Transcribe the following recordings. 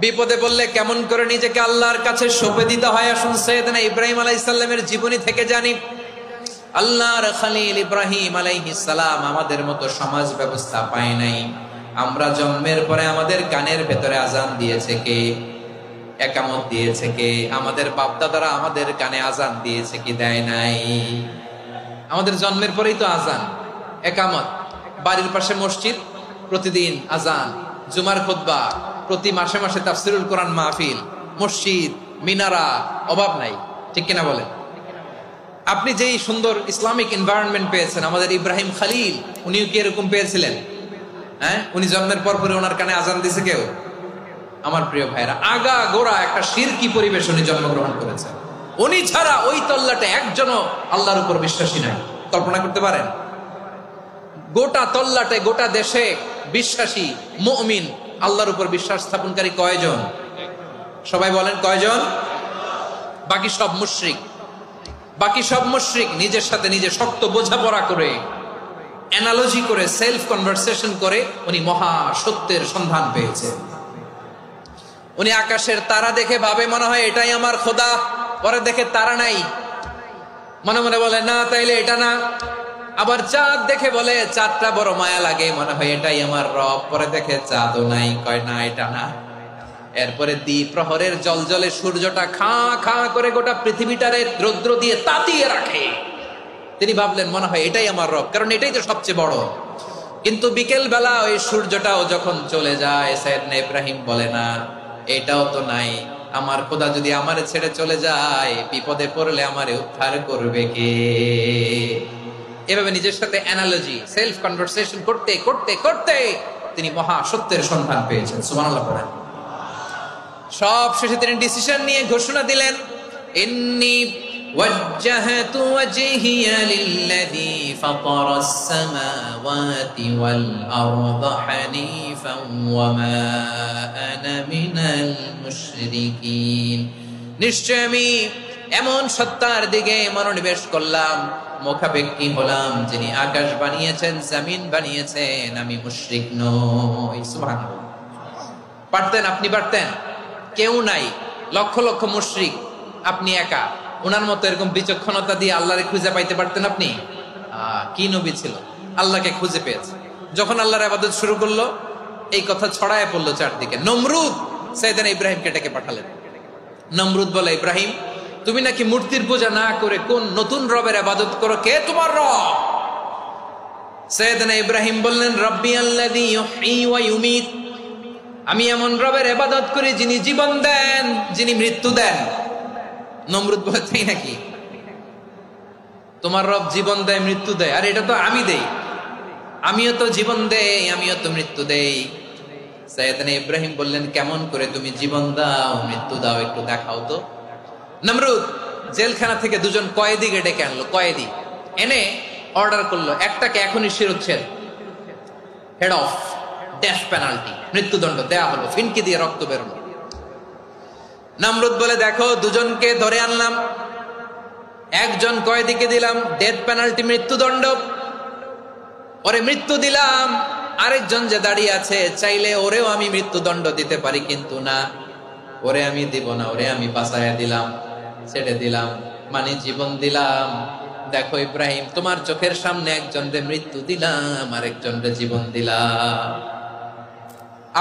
বিপদে পড়লে কেমন করে নিজেকে আল্লাহর কাছে সঁপে দিতে হয় আসুন সাইয়েদনা ইব্রাহিম আলাইহিস সালামের জীবনী থেকে জানি। আল্লাহর খলিল ইব্রাহিম আলাইহিস সালাম আমাদের মতো সমাজ ব্যবস্থা পায় নাই। আমরা জন্মের পরে আমাদের কানের ভেতরে আজান দিয়েছে কে? একামত দিয়েছে কে? আমাদের বাপ দাদারা আমাদের কানে আজান দিয়েছে কি? দেয় নাই। আমাদের জন্মের পরেই তো আজান, একামত, বাড়ির পাশে মসজিদ, প্রতিদিন আজান, জুমার খুতবা, প্রতি মাসে মাসে তাফসিরুল কোরআন মাহফিল, মসজিদ, মিনারা, অভাব নাই। ঠিক কিনা বলেন? আপনি যেই সুন্দর ইসলামিক এনভায়রনমেন্ট পেয়েছেন, আমাদের ইব্রাহিম খলিল উনিও কি এরকম পেয়েছিলেন? হ্যাঁ, উনি জন্মের পর পরে ওনার কানে আজান দিছে কেউ? আমার প্রিয় ভাইরা, আগা গোড়া একটা শিরকি পরিবেশ উনি জন্মগ্রহণ করেছেন। উনি ছাড়া ওই তল্লাটে একজনও আল্লাহর উপর বিশ্বাসী নাই। কল্পনা করতে পারেন? গোটা তল্লাটে, গোটা দেশে বিশ্বাসী মুমিন, আল্লাহর উপর বিশ্বাস স্থাপনকারী কয়জন? সবাই বলেন কয়জন? বাকি সব মুশরিক। বাকি সব মুশরিক নিজের সাথে নিজে শক্ত বোঝাপড়া করে, অ্যানালজি করে, সেলফ কনভারসেশন করে উনি মহা সত্যের সন্ধান পেয়েছেন। উনি আকাশের তারা দেখে ভাবে মনে হয় এটাই আমার খোদা, পরে দেখে তারা নাই, মনে মনে বলে না তাইলে এটা না। আবার চাঁদ দেখে বলে চাঁদটা বড় মায়া লাগে, মনে হয় এটাই আমার রব, পরে দেখে চাঁদও নাই, কয় না এটা না। এরপরে দ্বি প্রহরের জলজলে সূর্যটা খা খা করে গোটা পৃথিবীটারে রৌদ্র দিয়ে তাতিয়ে রাখে। তিনি ভাবলেন মনে হয় এটাই আমার রব, কারণ এটাই তো সবচেয়ে বড়। কিন্তু বিকেল বেলা ওই সূর্যটাও যখন চলে যায়, সাইয়েদনা ইব্রাহিম বলে না এটাও তো নাই, আমার খোদা যদি আমারে ছেড়ে চলে যায়, বিপদে পড়লে আমারে উদ্ধার করবে কে? এভাবে নিজের সাথে অ্যানালজি, সেলফ কনভারসেশন করতে করতে করতে তিনি মহা সত্যের সন্ধান পেয়েছেন। সুবহানাল্লাহ পড়েন। সব শেষে তিনি ডিসিশন নিয়ে ঘোষণা দিলেন, ইন্নী ওয়াজ্জাহতু ওয়াজহিয়া লিল্লাযী ফাতারাস সামাওয়াতি ওয়াল আরদা হানিফান ওয়া মা আনা মিনাল মুশরিকিন। নিশ্চয় আমি এমন সত্তার দিকে মনোনিবেশ করলাম, মুখাপেক্ষী হলাম, যিনি আকাশ বানিয়েছেন, জমিন বানিয়েছেন, আমি মুশরিক নই। সুবহানাল্লাহ। পারতেন? আপনি পারতেন? কেউ নাই, লক্ষ লক্ষ মুশরিক, আপনি একা। ওনার মতো এরকম বিচক্ষণতা দিয়ে আল্লাহরে খুঁজে পাইতে পারতেন আপনি? কি নবী ছিল, আল্লাহকে খুঁজে পেয়েছে। যখন আল্লাহর ইবাদত শুরু করলো, এই কথা ছড়ায় পড়লো চারদিকে। নমরুদ সাইয়েদনা ইব্রাহিমকে ডেকে পাঠালেন। নমরুদ বলে, ইব্রাহিম তুমি নাকি মূর্তির পূজা না করে কোন নতুন রবের ইবাদত করো, কে তোমার রব? সাইয়েদনা ইব্রাহিম বললেন, রব্বি আল্লাযী ইউহয়ী ওয়া ইউমীত, আমি এমন রবের ইবাদত করি যিনি জীবন দেন, যিনি মৃত্যু দেন। নমরুদ বলে, তাই নাকি? তোমার রব জীবন দেয়, মৃত্যু দেয়, আর এটা তো আমি দেই। আমিও তো জীবন দেই, আমিও তো মৃত্যু দেই। সাইয়েদনা ইব্রাহিম বললেন, কেমন করে তুমি জীবন দাও, মৃত্যু দাও, একটু দেখাও তো। নমরুদ জেলখানা থেকে দুজন কয়েদিকে ডেকে আনলো। কয়েদি এনে অর্ডার করলো, একটাকে এখনই শিরোচ্ছেদ, হেড অফ, ডেথ পেনাল্টি, মৃত্যুদণ্ড দেয়া হলো, ফিনকি দিয়ে রক্ত বেরোলো। নমরুদ বলে, দেখো দুজনকে ধরে আনলাম, একজন কয়েদিকে দিলাম ডেথ পেনাল্টি, মৃত্যুদণ্ড, ওরে মৃত্যু দিলাম। আরেকজন যে দাঁড়িয়ে আছে, চাইলে ওরেও আমি মৃত্যুদণ্ড দিতে পারি, কিন্তু না, ওরে আমি দিব না, ওরে আমি বাঁচাইয়া দিলাম, ছেড়ে দিলাম, মানে জীবন দিলাম। দেখো ইব্রাহিম, তোমার চোখের সামনে একজনরে মৃত্যু দিলাম, আরেকজনরে জীবন দিলাম।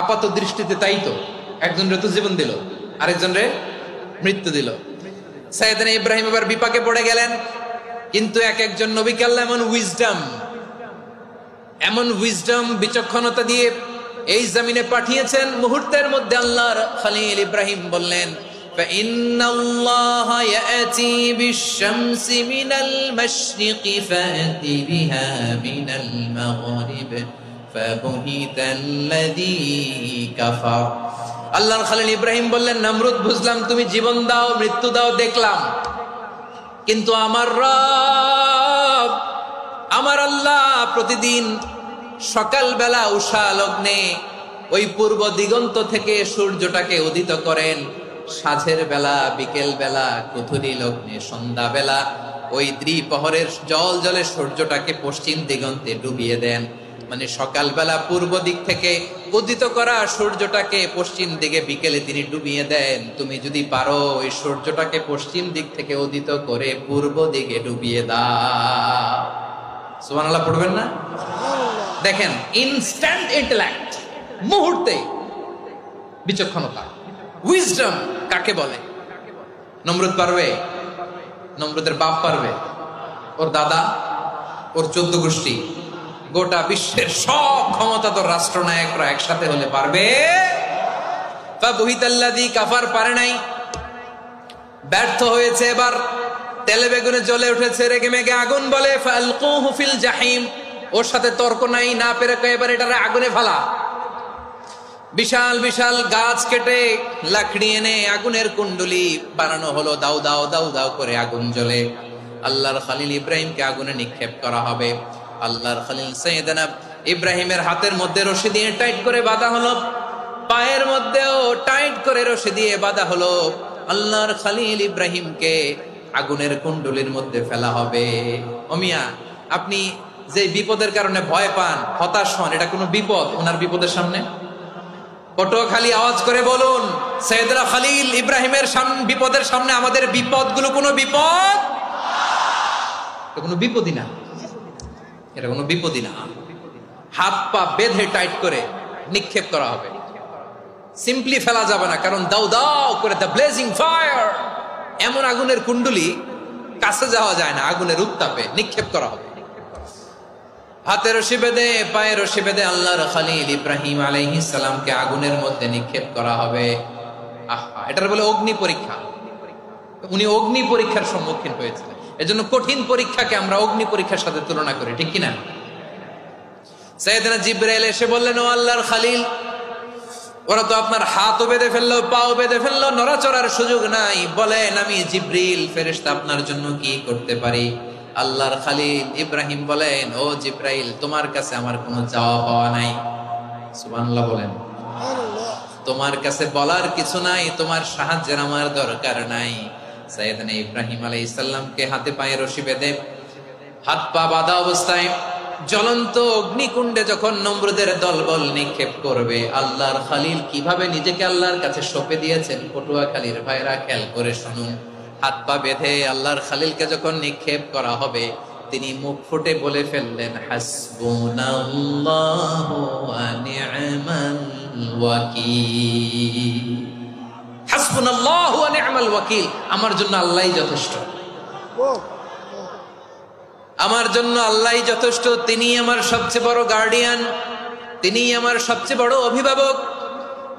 আপাত দৃষ্টিতে তাই তো, একজনরে তো জীবন দিল, আরেকজনরে মৃত্যু দিল। সাইয়েদনা ইব্রাহিম এবার বিপাকে পড়ে গেলেন। কিন্তু এক একজন নবীকে আল্লাহ এমন উইজডম, বিচক্ষণতা দিয়ে এই জমিনে পাঠিয়েছেন। মুহূর্তের মধ্যে আল্লাহর খলিল ইব্রাহিম বললেন, ফাইন্নাল্লাহা ইয়াতি বিশ-শামসি মিনাল মাশরিকি ফাতি বিহা মিনাল মাগরিব ফাবুহিতাল্লাযী কাফার। আল্লাহর খলিল ইব্রাহিম বললেন, নমরুদ বুঝলাম তুমি জীবন দাও, মৃত্যু দাও, দেখলাম, কিন্তু আমার রব, আমার আল্লাহ প্রতিদিন সকালবেলা উষা লগ্নে ওই পূর্ব দিগন্ত থেকে সূর্যটাকে উদিত করেন, সাঁঝের বেলা, বিকেল বেলা, কুথুরি লগ্নে, সন্ধ্যা বেলা ওই দ্বিপ্রহরের জল জলে সূর্যটাকে পশ্চিম দিগন্তে ডুবিয়ে দেন। মানে সকালবেলা পূর্ব দিক থেকে উদিত করা সূর্যটাকে পশ্চিম দিকে বিকেলে তিনি ডুবিয়ে দেন। তুমি যদি পারো ওই সূর্যটাকে পশ্চিম দিক থেকে উদিত করে পূর্ব দিকে ডুবিয়ে দাও। সুবহানাল্লাহ পড়বেন না? দেখেন, ইনস্ট্যান্ট ইন্টেলেক্ট, মুহূর্তে বিচক্ষণতা, উইজডম কাকে বলে? নমরুদ পারবে? নমরুদের বাপ পারবে? ওর দাদা, ওর 14 গোষ্ঠী, গোটা বিশ্বের সব ক্ষমতাধর রাষ্ট্রনায়করা একসাথে হলে পারবে? ফাবুহিতাল্লাযী কাফার, পারে নাই, ব্যর্থ হয়েছে। এবার তেলে বেগুনে জ্বলে উঠেছে, রেগে মেগে আগুন বলে ফালকুহু ফিল জাহিম। ওর সাথে তর্ক নাই, না পেরে এবার এটারে আগুনে ফেলা। বিশাল বিশাল গাছ কেটে লাকড়ি এনে আগুনের কুণ্ডলি বানানো হলো, দাউ দাউ দাউ দাউ করে আগুন জ্বলে। আল্লাহর খলিল ইব্রাহিমকে আগুনে নিক্ষেপ করা হবে। আল্লাহর খলিল সাইয়েদনা ইব্রাহিমের হাতের মধ্যে রশি দিয়ে টাইট করে বাঁধা হলো, পায়ের মধ্যেও টাইট করে রশি দিয়ে বাঁধা হলো। আল্লাহর খলিল ইব্রাহিমকে আগুনের কুণ্ডলির মধ্যে ফেলা হবে। ও মিয়া, আপনি যে বিপদের কারণে ভয় পান, হতাশ হন, এটা কোনো বিপদ ওনার বিপদের সামনে? পটুয়াখালী আওয়াজ করে বলুন, সাইয়েদনা খলিল ইব্রাহিমের বিপদের সামনে আমাদের বিপদগুলো কোনো বিপদ? এটা কোনো বিপদই না, এটা কোনো বিপদই না। হাত পা বেঁধে টাইট করে নিক্ষেপ করা হবে, সিম্পলি ফেলা যাবে না, কারণ দাউ দাউ করে দ্য ব্লেজিং ফায়ার, এমন আগুনের কুণ্ডলি, কাছে যাওয়া যায় না, আগুনের উত্তাপে নিক্ষেপ করা হবে। হাতে রশি বেঁধে, পায়ে রশি বেঁধে আল্লাহর খলিল ইব্রাহিম আলাইহিস সালামকে আগুনের মধ্যে নিক্ষেপ করা হবে। আহা, এটার বলে অগ্নি পরীক্ষা। উনি অগ্নি পরীক্ষার সম্মুখীন হয়েছিলেন। এজন্য কঠিন পরীক্ষাকে আমরা অগ্নি পরীক্ষার সাথে তুলনা করি, ঠিক কিনা? সাইয়েদনা জিবরাইল এসে বললেন, ও আল্লাহর খলিল, ওরা তো আপনার হাতও বেঁধে ফেললো, পাও বেঁধে ফেললো, নড়াচড়ার সুযোগ নাই, বলেন আমি জিবরিল ফেরেশতা আপনার জন্য কি করতে পারি? আল্লাহর খলিল ইব্রাহিম বলেন, ও জিবরাইল, তোমার কাছে আমার কোনো চাওয়া পাওয়া নাই। সুবহানাল্লাহ বলেন। তোমার কাছে বলার কিছু নাই, তোমার সাহায্যের আমার দরকার নাই। সাইয়েদনা ইব্রাহিম আলাইহিস সালামকে হাতে পায়ে রশি বেঁধে, হাত পা বাঁধা অবস্থায় জ্বলন্ত অগ্নিকুণ্ডে যখন নমরুদের দলবল নিক্ষেপ করবে, আল্লাহর খলিল কিভাবে নিজেকে আল্লাহর কাছে সঁপে দিয়েছেন, পটুয়াখালীর ভাইরা খেয়াল করে শুনুন। হাত পা বেঁধে আল্লাহর খলিলকে যখন নিক্ষেপ করা হবে, তিনি মুখ ফুটে বলে ফেললেন, হাসবুনাল্লাহু ওয়া নি'মাল ওয়াকিল। হাসবুনাল্লাহু ওয়া নি'মাল ওয়াকিল, আমার জন্য আল্লাহই যথেষ্ট, আমার জন্য আল্লাহই যথেষ্ট। তিনি আমার সবচেয়ে বড় গার্ডিয়ান, তিনি আমার সবচেয়ে বড় অভিভাবক।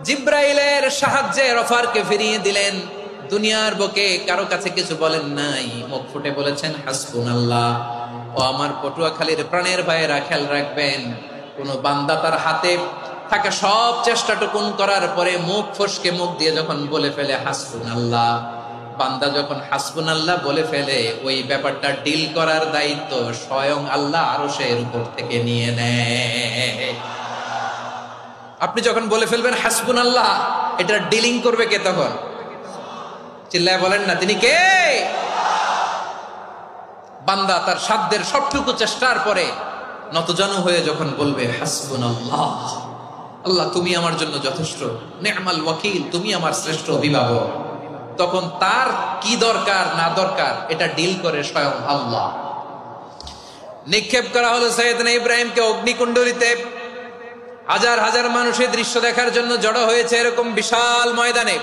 জিব্রাইলের সাহায্যে অফারকে ফিরিয়ে দিলেন। দুনিয়ার বুকে কারো কাছে কিছু বলেন নাই, মুখ ফুটে বলেছেন হাসবুনাল্লাহ। ও আমার পটুয়াখালীর প্রাণের ভাইয়েরা, খেয়াল রাখবেন, কোন বান্দা তার হাতে থাকা সব চেষ্টাটুকুন করার পরে মুখ ফসকে মুখ দিয়ে যখন বলে ফেলে হাসবুনাল্লাহ, বান্দা যখন হাসবুনাল্লাহ বলে ফেলে, ওই ব্যাপারটা ডিল করার দায়িত্ব স্বয়ং আল্লাহ আরশের উপর থেকে নিয়ে নেয়। আপনি যখন বলে ফেলবেন হাসবুনাল্লাহ, এটা ডিলিং করবে কে তখন? চিল্লায় বলেন না, তিনি কে? বান্দা তার সাধ্যের সবটুকু চেষ্টার পরে নতজানু হয়ে যখন বলবে হাসবুনাল্লাহ, আল্লাহ তুমি আমার জন্য যথেষ্ট, নি'মাল ওয়াকিল, তুমি আমার শ্রেষ্ঠ অভিভাবক, তখন তার কি দরকার না দরকার এটা ডিল করে স্বয়ং আল্লাহ। নিক্ষেপ করা হলো সাইয়েদনা ইব্রাহিমকে অগ্নিকুণ্ডলিতে। হাজার হাজার মানুষের দৃশ্য দেখার জন্য জড়ো হয়েছে এরকম বিশাল ময়দানে।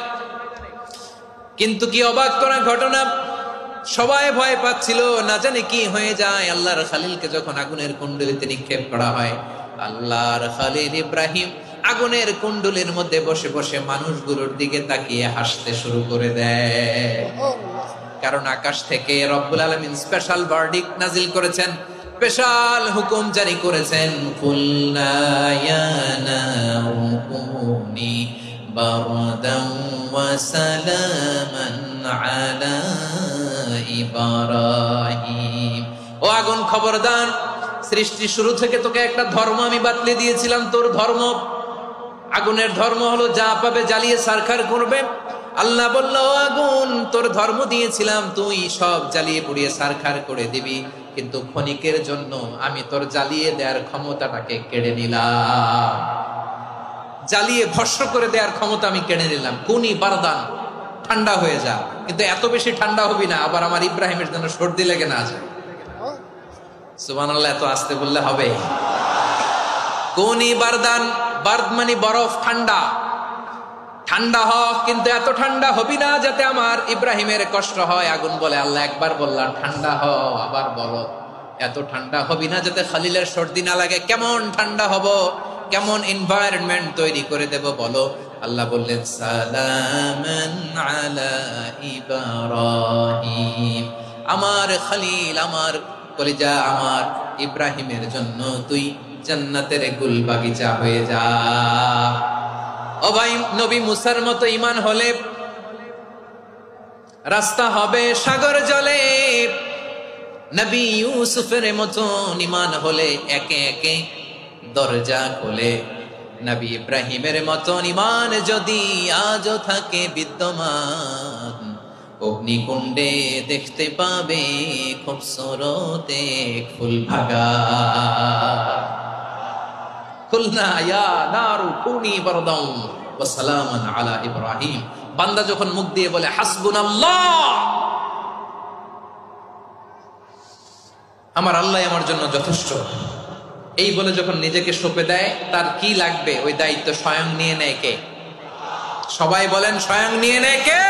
কিন্তু কি অবাক করা ঘটনা, সবাই ভয় পাচ্ছিল, না জানি কি হয়ে যায়। আল্লাহর খলিলকে যখন আগুনের কুণ্ডলিতে নিক্ষেপ করা হয়, আল্লাহর খলিল ইব্রাহিম আগুনের কুণ্ডলীর মধ্যে বসে বসে মানুষগুলোর দিকে তাকিয়ে হাসতে শুরু করে দেয়। কারণ আকাশ থেকে রব্বুল আলামিন স্পেশাল ভার্ডিক্ট নাজিল করেছেন, স্পেশাল হুকুম জারি করেছেন, কুল্লা ইয়া নারু কুনি বারদান ওয়া সালামান আলা ইব্রাহিম। ও আগুন, খবরদার, সৃষ্টি শুরু থেকে তোকে একটা ধর্ম আমি বাতলে দিয়েছিলাম, তোর ধর্ম, আগুনের ধর্ম হলো যা পাবে জ্বালিয়ে সারখার করবে। আল্লাহ বলল, ও আগুন, তোর ধর্ম দিয়েছিলাম, তুই সব জ্বালিয়ে পুড়িয়ে সারখার করে দিবি। কিন্তু ক্ষণিকের জন্য আমি তোর জ্বালিয়ে দেওয়ার ক্ষমতাটাকে কেড়ে নিলাম, জ্বালিয়ে ভস্ম করে দেওয়ার ক্ষমতা আমি কেড়ে নিলাম। কুনি বারদান, ঠান্ডা হয়ে যা, কিন্তু এত বেশি ঠান্ডা হবি না আবার আমার ইব্রাহিমের জন্য সর্দি লেগে না যায়। সুবহানাল্লাহ, এত আস্তে বললে হবে? কুনি বারদান, বারদ মানে বরফ, ঠান্ডা, ঠান্ডা হ, কিন্তু এত ঠান্ডা হবি না যাতে আমার ইব্রাহিমের কষ্ট হয়। আগুন বলে আল্লাহ একবার বললাম ঠান্ডা হ, আবার বলো এত ঠান্ডা হবি না যাতে খলিলের সর্দি না লাগে। কেমন ঠান্ডা হব, কেমন এনভায়রনমেন্ট তৈরি করে দেব বলো। আল্লাহ বললেন সালামান আলা ইব্রাহিম, আমার খলিল, আমার কলিজা, আমার ইব্রাহিমের জন্য তুই জান্নাতের গুল বাগিচা হয়ে যা। ও ভাই, নবী মুসার মতো ঈমান হলে রাস্তা হবে সাগর জলে, নবী ইউসুফের মতো ঈমান হলে একে একে দরজা খোলে। নবী ইব্রাহিমের মতো ঈমান যদি আজও থাকে বিদ্যমান, অগ্নিকুণ্ডে দেখতে পাবে খুবসুরত এক ফুল ভাগা। কুলনা ইয়া নারু কুনি বারদান ওয়া সালামান আলা ইব্রাহিম। বান্দা যখন মুখ দিয়ে বলে হাসবুনাল্লাহ, আমার আল্লাহ আমার জন্য যথেষ্ট, এই বলে যখন নিজেকে সঁপে দেয়, তার কি লাগবে ওই দায়িত্ব স্বয়ং নিয়ে নেয় কে? সবাই বলেন স্বয়ং নিয়ে নেয় কে?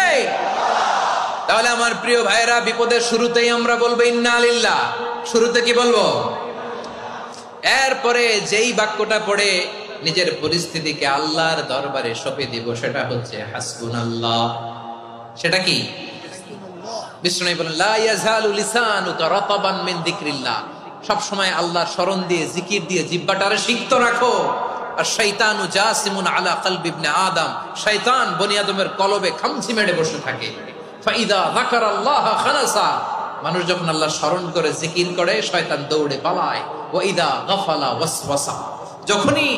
তাহলে আমার প্রিয় ভাইরা, বিপদের শুরুতেই আমরা বলবো ইন্না লিল্লাহ। শুরুতে কি বলবো? এরপরে যেই বাক্যটা পড়ে নিজের পরিস্থিতিকে আল্লাহর দরবারে সঁপে দিব, সেটা হচ্ছে হাসবুনাল্লাহ। সেটা কি? বিষ্ণু বলেন লা ইয়াজালু লিসানুকা রাতাবান মিন যিকরিল্লাহ, সব সময় আল্লাহর স্মরণ দিয়ে, জিকির দিয়ে জিহ্বাটারে সিক্ত রাখো। আর শয়তানু জাসিমুন আলা কলবি ইবনে আদম, শয়তান বনি আদমের কলবে খামচি মেরে বসে থাকে। ফাইদা যাকারাল্লাহ খানাসা, মানুষ যখন আল্লাহ স্মরণ করে জিকির করে শয়তান দৌড়ে পালায়। ওয়া ইদা গাফালা ওয়াসওয়াসা, যখনই